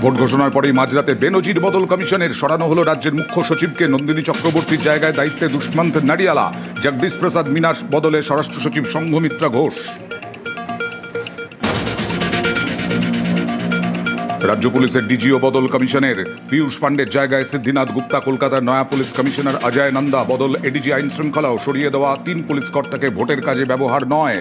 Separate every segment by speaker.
Speaker 1: Vote ঘোষণার পরেই মাঝরাতে বেনজির বদল কমিশনের সরানো হলো রাজ্যের মুখ্য সচিবকে। নন্দিনী চক্রবর্তীর জায়গায় দায়িত্বে দুষ্মন্ত নাডিয়ালা, জগদীশ প্রসাদ মিনার বদলে স্বরাষ্ট্র সচিব সংঘমিত্রা ঘোষ। রাজ্য পুলিশের ডিজিও বদল কমিশনের পীযূষ পান্ডের জায়গায় সিদ্ধিনাথ গুপ্তা, কলকাতার নয়া পুলিশ কমিশনার অজয় নন্দা বদল। এডিজি আইন শৃঙ্খলাও সরিয়ে দেওয়া 3 পুলিশ কর্তাকে ভোটের কাজে ব্যবহার নয়।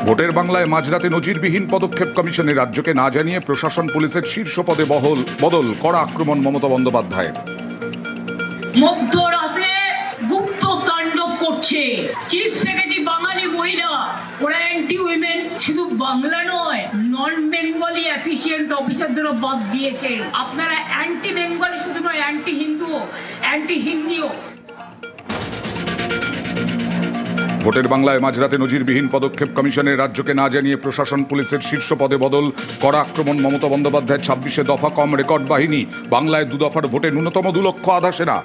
Speaker 1: ভোটের বাংলায় মাঝরাতে নজিরবিহীন পদক্ষেপ কমিশনের, রাজ্যকে না জানিয়ে প্রশাসন পুলিশের শীর্ষ পদে বদল, কড়া আক্রমণ মমতা বন্দ্যোপাধ্যায়ের।
Speaker 2: মধ্যরাতে গুপ্ত তাণ্ডব করছে চিফ সেক্রেটারি, বাঙালি মহিলা, ওরা অ্যান্টি উইমেন, শুধু বাংলা নয় নন বেঙ্গলি অ্যাফিসিয়েন্ট অফিসারদেরও বাদ দিয়েছে। আপনারা অ্যান্টি বেঙ্গলি শুধু নয়, অ্যান্টি হিন্দু, অ্যান্টি হিন্দিও।
Speaker 1: ভোটের বাংলায় মাঝরাতে নজিরবিহীন পদক্ষেপ কমিশনের, রাজ্যকে না জানিয়ে প্রশাসন পুলিশের শীর্ষ পদে বদল, কড়া আক্রমণ মমতা বন্দ্যোপাধ্যায়ের। 26 দফা কম রেকর্ড বাহিনী, বাংলায় 2 দফার ভোটে ন্যূনতম 2 লক্ষ আধা সেনা।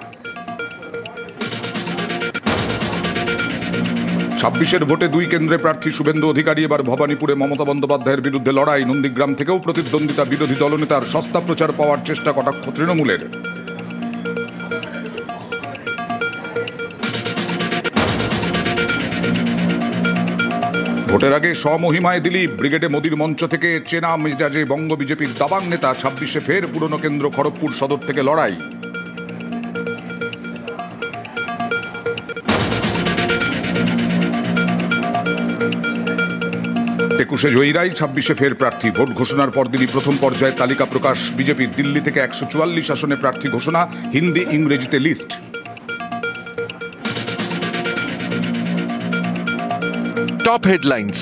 Speaker 1: 26 ভোটে 2 কেন্দ্রে প্রার্থী শুভেন্দু অধিকারী। এবার ভবানীপুরে মমতা বন্দ্যোপাধ্যায়ের বিরুদ্ধে লড়াই। নন্দীগ্রাম থেকেও প্রতিদ্বন্দ্বিতা বিরোধী দলনেতার। সস্তা প্রচার পাওয়ার চেষ্টা কটাক্ষ তৃণমূলের। ভোটের আগে স্বমহিমায় দিলীপ, ব্রিগেডে মোদির মঞ্চ থেকে চেনা মেজাজে বঙ্গ বিজেপির দাবাং নেতা। 26 ফের পুরনো কেন্দ্র খড়গপুর সদর থেকে লড়াই। 21 জয়ীরাই 26 ফের প্রার্থী। ভোট ঘোষণার পরদিনই প্রথম পর্যায়ে তালিকা প্রকাশ বিজেপির। দিল্লি থেকে 144 আসনে প্রার্থী ঘোষণা, হিন্দি ইংরেজিতে লিস্ট।
Speaker 3: Top headlines